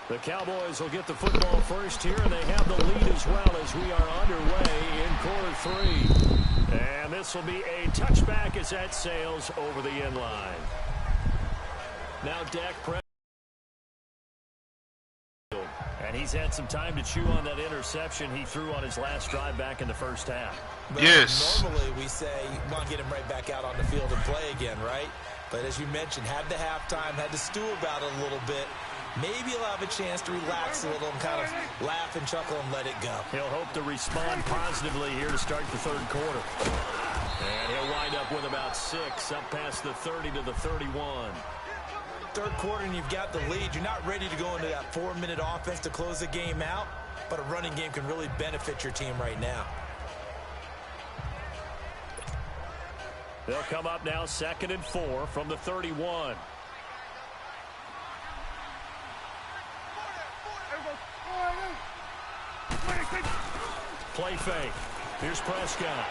The Cowboys will get the football first here, and they have the lead as well as we are underway in quarter 3. And this will be a touchback as that sails over the end line. Now Dak Prescott. And he's had some time to chew on that interception he threw on his last drive back in the first half. Yes. Normally we say you want to get him right back out on the field and play again, right? But as you mentioned, had the halftime, had to stew about it a little bit. Maybe he'll have a chance to relax a little and kind of laugh and chuckle and let it go. He'll hope to respond positively here to start the third quarter. And he'll wind up with about 6 up past the 30 to the 31. Third quarter and you've got the lead. You're not ready to go into that 4-minute offense to close the game out, but a running game can really benefit your team right now. They'll come up now 2nd and 4 from the 31. Play fake. Here's Prescott.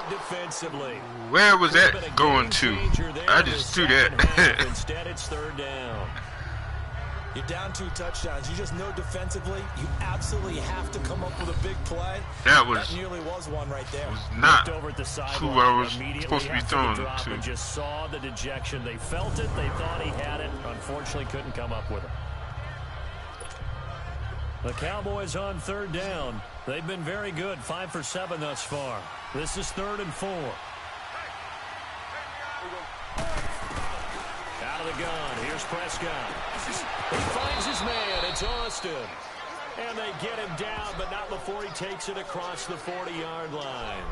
Defensively. Where was that going to? I just threw that. Instead, it's 3rd down. You're down 2 touchdowns. You just know defensively, you absolutely have to come up with a big play. That nearly was one right there. Was not over at the who I was supposed to be throwing to. And just saw the dejection. They felt it. They thought he had it. Unfortunately, couldn't come up with it. The Cowboys on 3rd down. They've been very good, 5 for 7 thus far. This is 3rd and 4. Out of the gun. Here's Prescott. He finds his man. It's Austin. And they get him down, but not before he takes it across the 40-yard line.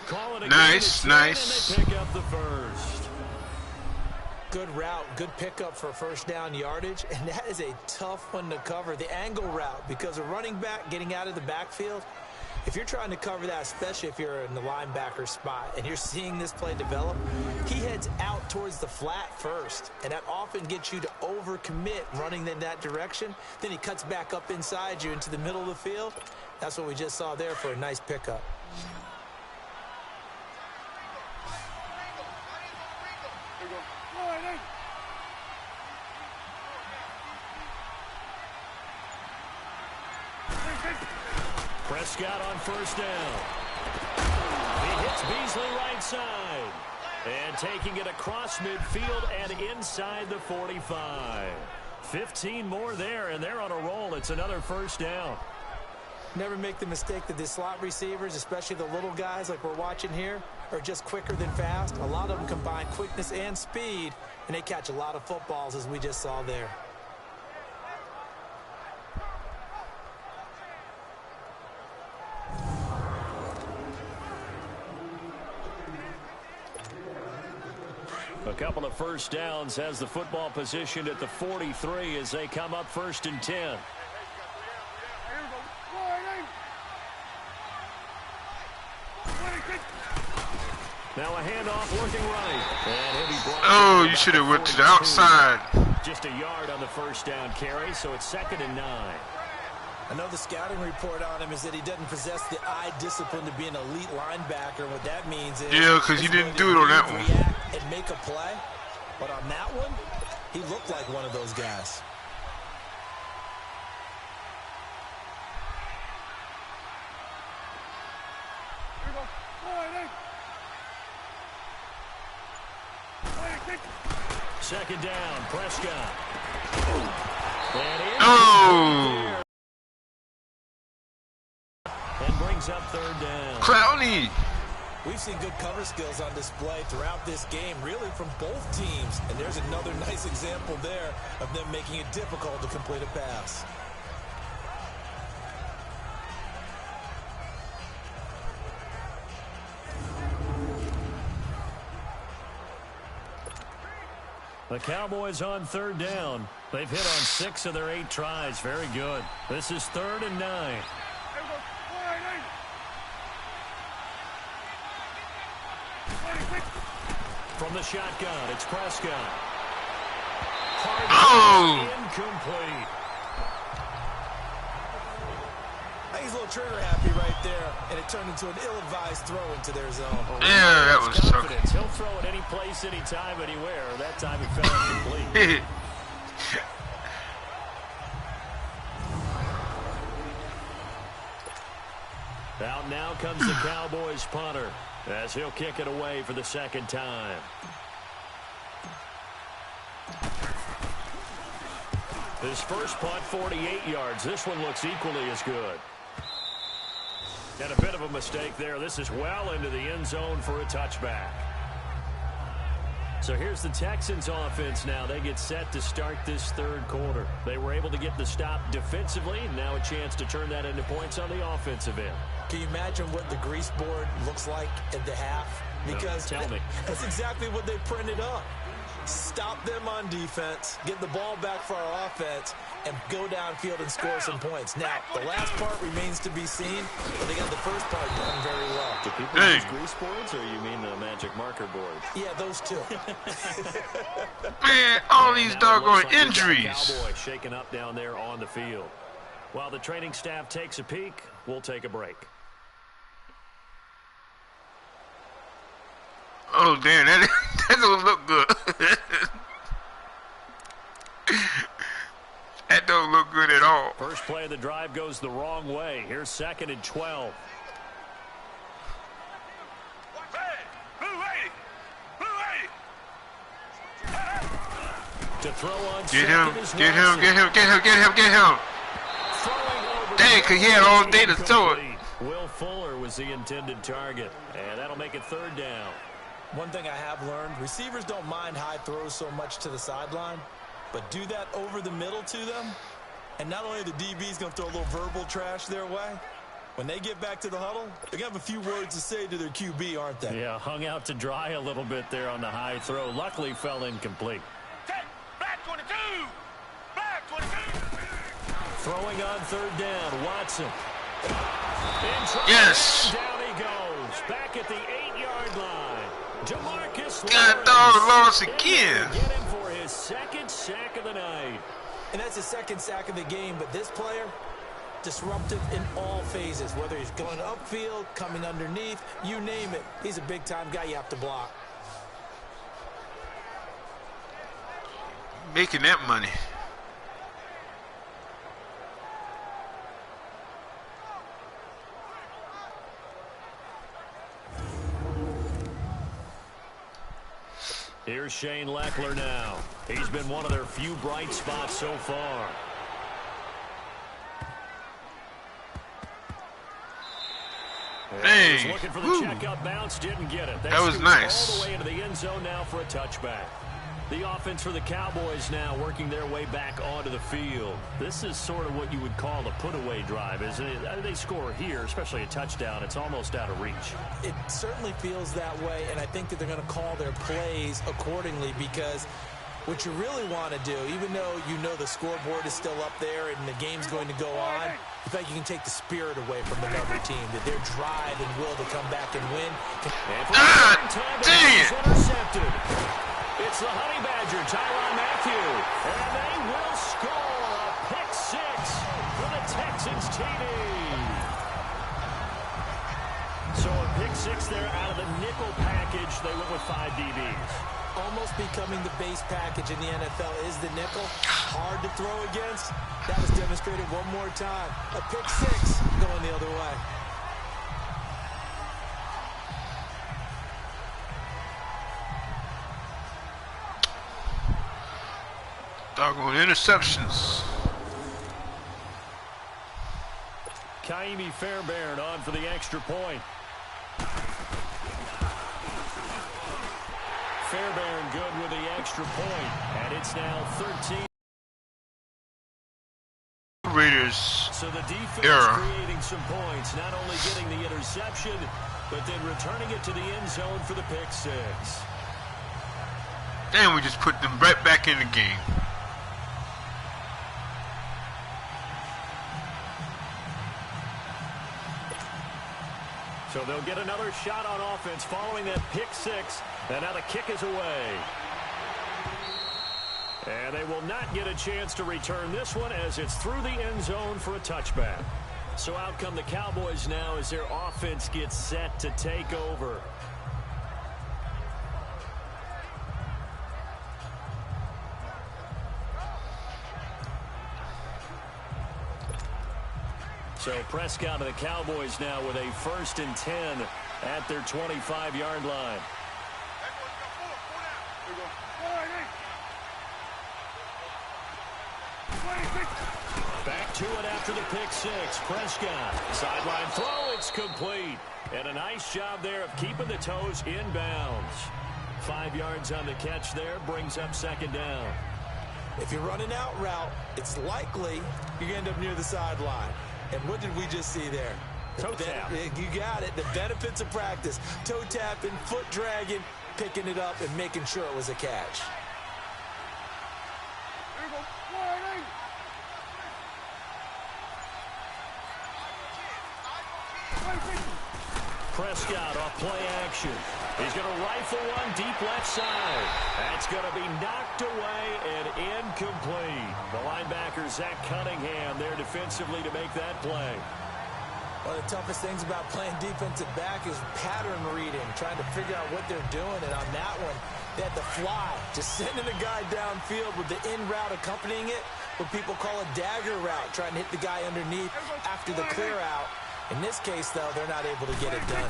Call it a nice. And they pick up the first. Good route, good pickup for first down yardage, and that is a tough one to cover, the angle route, because a running back getting out of the backfield, if you're trying to cover that, especially if you're in the linebacker spot and you're seeing this play develop, he heads out towards the flat first, and that often gets you to overcommit running in that direction. Then he cuts back up inside you into the middle of the field. That's what we just saw there for a nice pickup. Prescott on first down. He hits Beasley right side. And taking it across midfield and inside the 45. 15 more there, and they're on a roll. It's another first down. Never make the mistake that the slot receivers, especially the little guys like we're watching here, are just quicker than fast. A lot of them combine quickness and speed, and they catch a lot of footballs, as we just saw there. A couple of first downs has the football positioned at the 43 as they come up 1st and 10. Now a handoff looking right. Oh, you should have went to the outside. Just a yard on the first down carry, so it's 2nd and 9. I know the scouting report on him is that he doesn't possess the eye discipline to be an elite linebacker. What that means is... Yeah, because he didn't do it on that one. ...react and make a play. But on that one, he looked like one of those guys. Second down, Prescott. Oh! And brings up 3rd down. Clowney! We've seen good cover skills on display throughout this game, really from both teams. And there's another nice example there of them making it difficult to complete a pass. The Cowboys on 3rd down. They've hit on 6 of their 8 tries. Very good. This is 3rd and 9. From the shotgun, it's Prescott. Incomplete. He's a little trigger happy right there, and it turned into an ill-advised throw into their zone. Yeah, that was confidence. He'll throw it any place, anytime, anywhere. That time it fell incomplete. Out now comes the Cowboys punter as he'll kick it away for the second time. His first punt, 48 yards. This one looks equally as good. And a bit of a mistake there. This is well into the end zone for a touchback. So here's the Texans offense now. They get set to start this third quarter. They were able to get the stop defensively. Now a chance to turn that into points on the offensive end. Can you imagine what the grease board looks like at the half? Because no, tell me. That's exactly what they printed up. Stop them on defense, get the ball back for our offense, and go downfield and score some points. Now, the last part remains to be seen, but they got the first part done very well. Do people use grease boards, or you mean the magic marker board? Yeah, those two. Man, all these doggone injuries. Cowboys shaking up down there on the field. While the training staff takes a peek, we'll take a break. Oh, damn, that don't look good. That don't look good at all. First play of the drive goes the wrong way. Here's 2nd and 12. To throw on get him. Dang, because he had all day to throw it. Will Fuller was the intended target, and that'll make it 3rd down. One thing I have learned, receivers don't mind high throws so much to the sideline, but do that over the middle to them, and not only are the DBs going to throw a little verbal trash their way, when they get back to the huddle, they're going to have a few words to say to their QB, aren't they? Yeah, hung out to dry a little bit there on the high throw. Luckily fell incomplete. Black 22! Black 22! Throwing on 3rd down, Watson. Yes! Down he goes, back at the 8-yard line. DeMarcus God dog lost again. Get him for his 2nd sack of the night. And that's his 2nd sack of the game, but this player, disruptive in all phases, whether he's going upfield, coming underneath, you name it. He's a big-time guy you have to block. Making that money. Here's Shane Leckler now. He's been one of their few bright spots so far. Dang. Looking for the check-up bounce, didn't get it. That was nice. All the way into the end zone now for a touchback. The offense for the Cowboys now working their way back onto the field. This is sort of what you would call a put-away drive, isn't it? They score here, especially a touchdown. It's almost out of reach. It certainly feels that way, and I think that they're going to call their plays accordingly because what you really want to do, even though you know the scoreboard is still up there and the game's going to go on, in fact, you can take the spirit away from another team, that their drive and will to come back and win. Dang it! Intercepted. It's the Honey Badger, Tyrann Mathieu, and they will score a pick 6 for the Texans TD. So a pick 6 there out of the nickel package. They went with 5 DBs. Almost becoming the base package in the NFL is the nickel. Hard to throw against. That was demonstrated one more time. A pick 6 going the other way. Doggone interceptions. Kaimi Fairbairn on for the extra point. Fairbairn good with the extra point, and it's now 13. Raiders. So the defense error. Creating some points, not only getting the interception, but then returning it to the end zone for the pick 6. Damn, we just put them right back in the game. So they'll get another shot on offense following that pick 6. And now the kick is away. And they will not get a chance to return this one as it's through the end zone for a touchback. So out come the Cowboys now as their offense gets set to take over. So Prescott and the Cowboys now with a 1st and 10 at their 25-yard line. Back to it after the pick six. Prescott, sideline throw, it's complete. And a nice job there of keeping the toes inbounds. 5 yards on the catch there, brings up 2nd down. If you're running out route, it's likely you're going to end up near the sideline. And what did we just see there? Toe tap. You got it. The benefits of practice. Toe tapping, foot dragging, picking it up, and making sure it was a catch. Prescott off play action. He's going to rifle one deep left side. That's going to be knocked away and incomplete. The linebacker, Zach Cunningham, there defensively to make that play. One of the toughest things about playing defensive back is pattern reading, trying to figure out what they're doing. And on that one, they had to fly, just sending a guy downfield with the in route accompanying it, what people call a dagger route, trying to hit the guy underneath after the clear out. In this case, though, they're not able to get it done.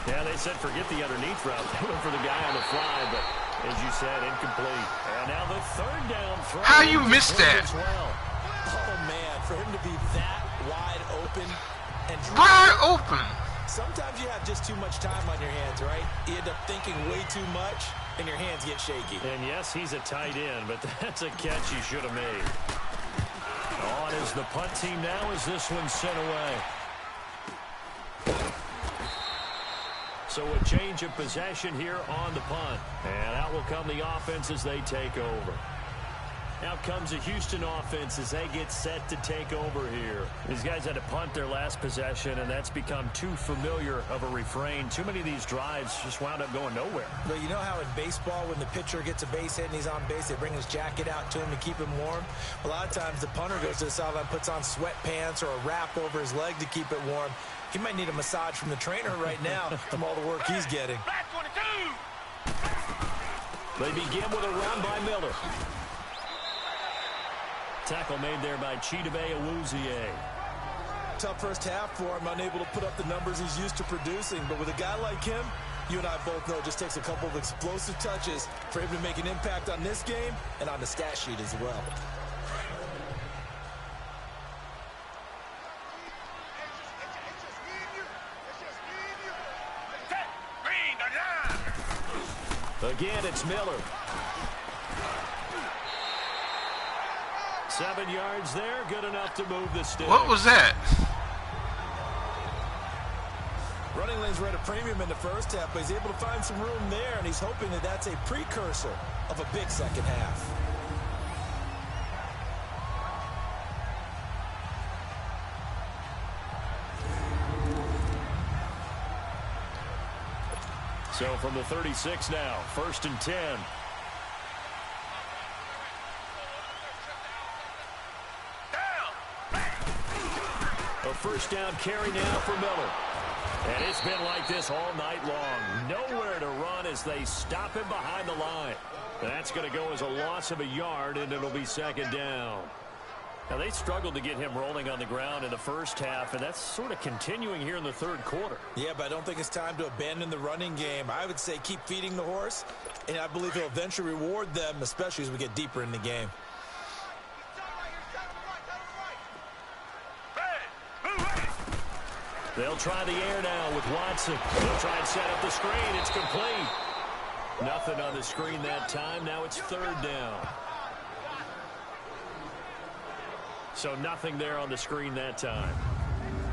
Yeah, they said forget the underneath route. They went for the guy on the fly, but as you said, incomplete. And now the 3rd down throw. How you missed that? Well. Oh, man, for him to be that wide open. And wide open. Sometimes you have just too much time on your hands, right? You end up thinking way too much, and your hands get shaky. And yes, he's a tight end, but that's a catch he should have made. On is the punt team now as this one's sent away. So a change of possession here on the punt. And out will come the offense as they take over. Out comes the Houston offense as they get set to take over here. These guys had to punt their last possession, and that's become too familiar of a refrain. Too many of these drives just wound up going nowhere. But you know how in baseball, when the pitcher gets a base hit and he's on base, they bring his jacket out to him to keep him warm? A lot of times the punter goes to the sideline, puts on sweatpants or a wrap over his leg to keep it warm. He might need a massage from the trainer right now from all the work he's getting. Black 22. They begin with a run by Miller. Tackle made there by Chidobe Awuzie. Tough first half for him, unable to put up the numbers he's used to producing. But with a guy like him, you and I both know it just takes a couple of explosive touches for him to make an impact on this game and on the stat sheet as well. Again, it's Miller. 7 yards there, good enough to move the stick. What was that? Running lanes were at a premium in the first half, but he's able to find some room there, and he's hoping that that's a precursor of a big second half. So from the 36 now, 1st and 10. A first down carry now for Miller. And it's been like this all night long. Nowhere to run as they stop him behind the line. That's going to go as a loss of a yard, and it'll be 2nd down. Now, they struggled to get him rolling on the ground in the first half, and that's sort of continuing here in the 3rd quarter. Yeah, but I don't think it's time to abandon the running game. I would say keep feeding the horse, and I believe he'll eventually reward them, especially as we get deeper in the game. They'll try the air now with Watson. They'll try and set up the screen. It's complete. Nothing on the screen that time. Now it's 3rd down. So nothing there on the screen that time.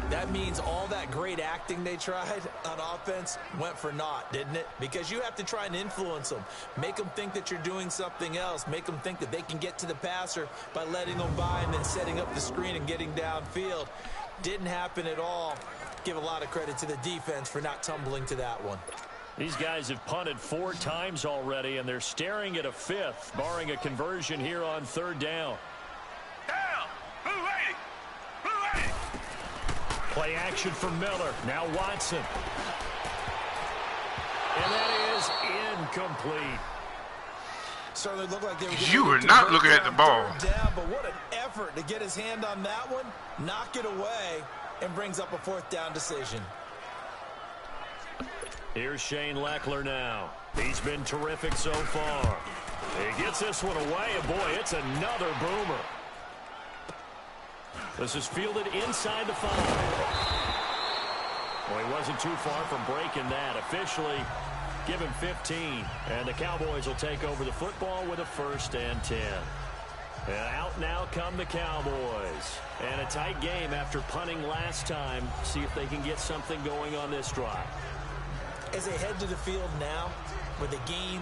That means all that great acting they tried on offense went for naught, didn't it? Because you have to try and influence them. Make them think that you're doing something else. Make them think that they can get to the passer by letting them by and then setting up the screen and getting downfield. Didn't happen at all. Give a lot of credit to the defense for not tumbling to that one. These guys have punted 4 times already, and they're staring at a 5th, barring a conversion here on 3rd down. Play action for Miller. Now Watson. And that is incomplete. Certainly looked like they were You were not looking at the ball. Down, but what an effort to get his hand on that one, knock it away, and brings up a 4th down decision. Here's Shane Leckler now. He's been terrific so far. He gets this one away, and boy, it's another boomer. This is fielded inside the 5. Well, he wasn't too far from breaking that. Officially, give him 15. And the Cowboys will take over the football with a 1st and 10. And out now come the Cowboys. And a tight game after punting last time. See if they can get something going on this drive. As they head to the field now, with the game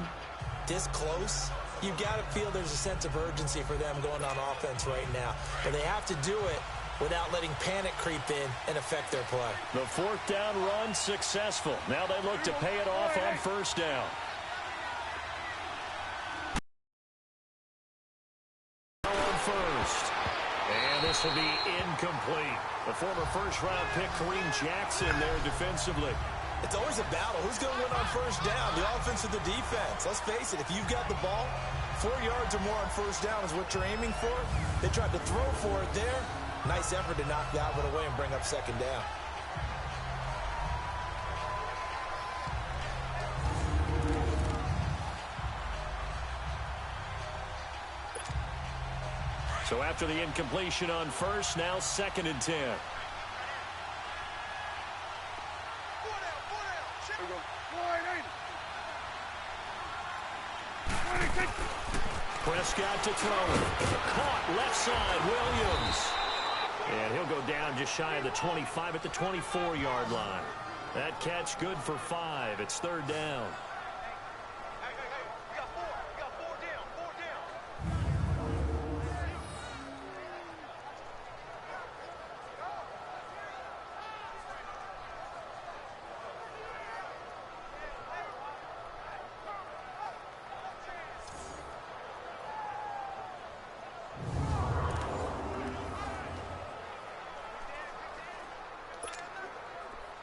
this close, you've got to feel there's a sense of urgency for them going on offense right now. But they have to do it without letting panic creep in and affect their play. The 4th down run successful. Now they look to pay it off on 1st down. On 1st. And this will be incomplete. The former 1st-round pick, Kareem Jackson, there defensively. It's always a battle. Who's going to win on 1st down, the offense or the defense? Let's face it, if you've got the ball, 4 yards or more on 1st down is what you're aiming for. They tried to throw for it there. Nice effort to knock that one away and bring up 2nd down. So after the incompletion on 1st, now 2nd and 10. Prescott to throw it. Caught left side, Williams. And he'll go down just shy of the 25 at the 24-yard line. That catch good for 5. It's 3rd down.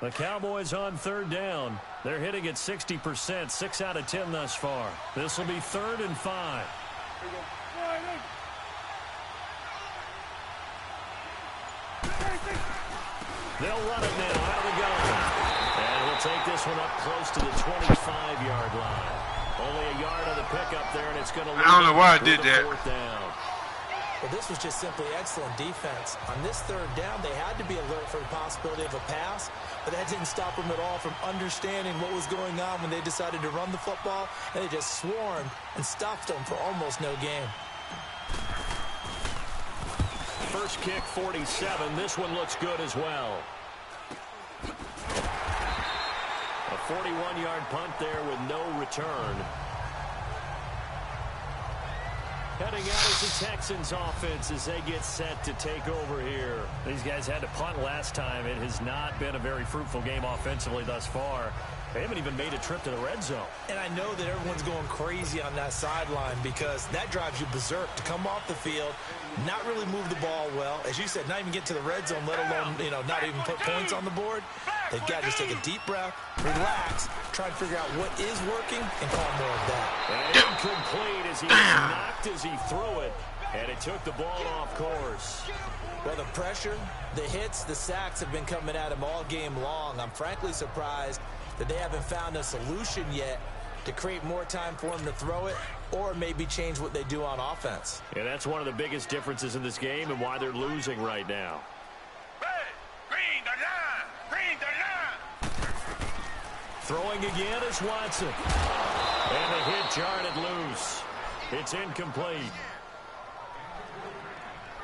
The Cowboys on 3rd down. They're hitting at 60%, 6 out of 10 thus far. This will be 3rd and 5. They'll run it now out of the gun. And we'll take this one up close to the 25-yard line. Only a yard on the pickup there, and it's going to lead. I don't know why I did that. 4th down. Well, this was just simply excellent defense. On this 3rd down, they had to be alert for the possibility of a pass, but that didn't stop them at all from understanding what was going on when they decided to run the football, and they just swarmed and stuffed them for almost no gain. First kick, 47. This one looks good as well. A 41-yard punt there with no return. Heading out is the Texans offense as they get set to take over here. These guys had to punt last time. It has not been a very fruitful game offensively thus far. They haven't even made a trip to the red zone. And I know that everyone's going crazy on that sideline because that drives you berserk to come off the field, not really move the ball well. As you said, not even get to the red zone, let alone, not even put points on the board. They've got to just take a deep breath, relax, try to figure out what is working, and call more of that. And incomplete as he was knocked as he threw it, and it took the ball off course. Well, the pressure, the hits, the sacks have been coming at him all game long. I'm frankly surprised that they haven't found a solution yet to create more time for him to throw it or maybe change what they do on offense. Yeah, that's one of the biggest differences in this game and why they're losing right now. Throwing again is Watson. And the hit jarred it loose. It's incomplete.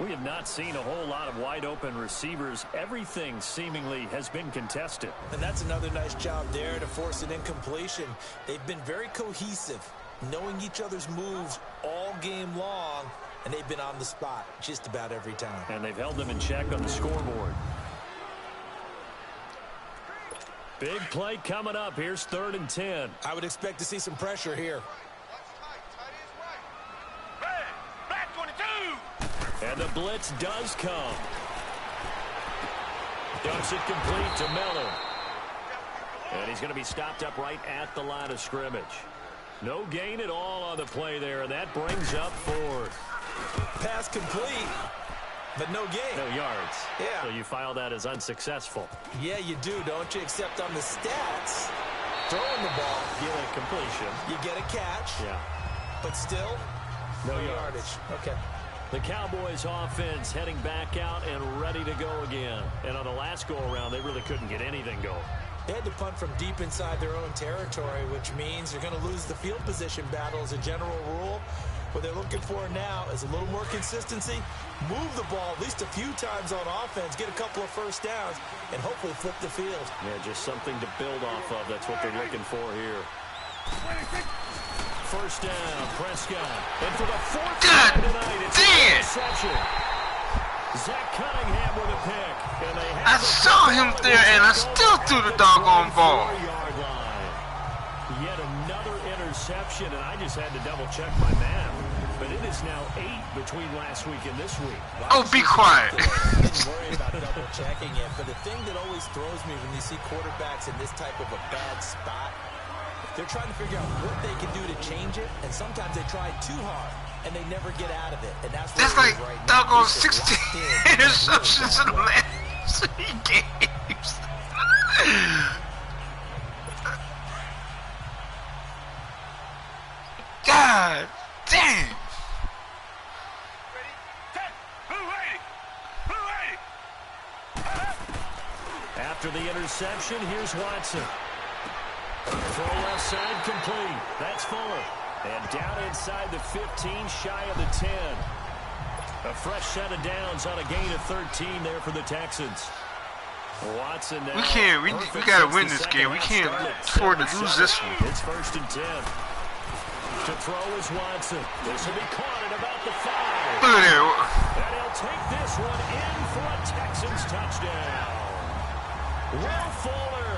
We have not seen a whole lot of wide-open receivers. Everything seemingly has been contested. And that's another nice job there to force an incompletion. They've been very cohesive, knowing each other's moves all game long, and they've been on the spot just about every time. And they've held them in check on the scoreboard. Big play coming up. Here's 3rd and 10. I would expect to see some pressure here. And the blitz does come. Dumps it complete to Miller. And he's going to be stopped up right at the line of scrimmage. No gain at all on the play there. That brings up 4th. Pass complete. but no gain. No yards. Yeah. So you file that as unsuccessful. Yeah, you do, don't you? Except on the stats, throwing the ball, Get a completion. you get a catch, Yeah. but still, No no yards. yardage. Okay. The Cowboys offense heading back out and ready to go again. And on the last go-around, they really couldn't get anything going. They had to punt from deep inside their own territory, which means they're going to lose the field position battle as a general rule. What they're looking for now is a little more consistency, move the ball at least a few times on offense, get a couple of first downs, and hopefully flip the field. Yeah, just something to build off of. That's what they're looking for here. First down, Prescott. And for the fourth time tonight, it's an interception. Zach Cunningham with a pick. And they I saw him there, and I still threw the doggone ball. Yet another interception, and I just had to double-check my math. But it is now 8 between last week and this week. Oh, be quiet. I didn't worry about double-checking it, but the thing that always throws me when you see quarterbacks in this type of a bad spot, they're trying to figure out what they can do to change it, and sometimes they try too hard, and they never get out of it. And that's like right doggone now. 16 interceptions in the last 3 games. God dang. After the interception, here's Watson. Throw left side complete. That's Fuller. And down inside the 15, shy of the 10. A fresh set of downs on a gain of 13 there for the Texans. Watson now. We can't. We gotta win this game. We can't afford to lose this one. It's 1st and 10. To throw is Watson. This will be caught at about the 5. Look at that. And he'll take this one in for a Texans touchdown. Will Fuller,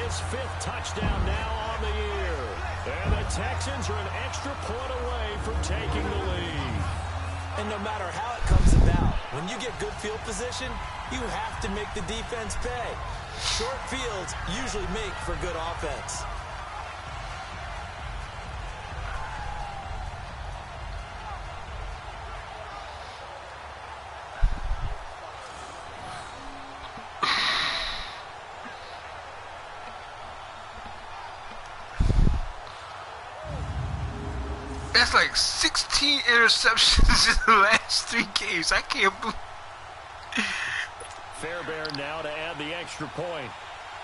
his 5th touchdown now on the year. And the Texans are an extra point away from taking the lead. And no matter how it comes about, when you get good field position, you have to make the defense pay. Short fields usually make for good offense. That's like 16 interceptions in the last 3 games. I can't believe. Fairbairn now to add the extra point.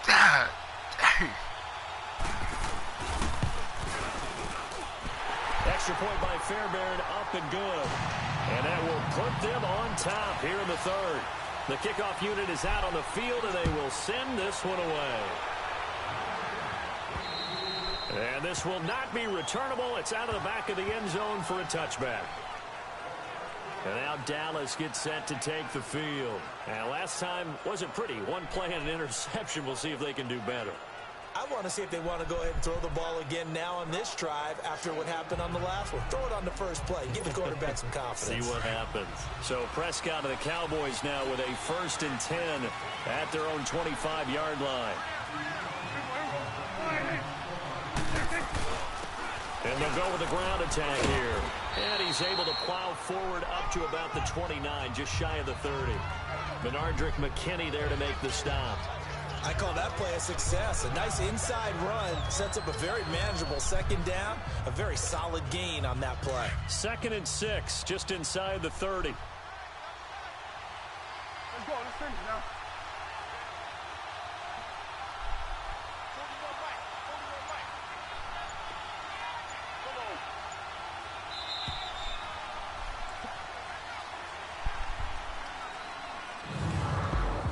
God dang. Extra point by Fairbairn, up and good. And that will put them on top here in the 3rd. The kickoff unit is out on the field, and they will send this one away. And this will not be returnable. It's out of the back of the end zone for a touchback. And now Dallas gets set to take the field. And last time wasn't pretty. One play and an interception. We'll see if they can do better. I want to see if they want to go ahead and throw the ball again now on this drive after what happened on the last one. Throw it on the first play. Give the quarterback some confidence. See what happens. So Prescott of the Cowboys now with a 1st and 10 at their own 25-yard line. And they'll go with the ground attack here. And he's able to plow forward up to about the 29, just shy of the 30. Benardrick McKinney there to make the stop. I call that play a success. A nice inside run sets up a very manageable 2nd down. A very solid gain on that play. 2nd and 6, just inside the 30. Let's go. Let's finish now.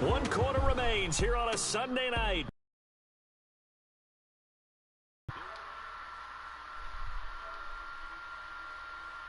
One quarter remains here on a Sunday night.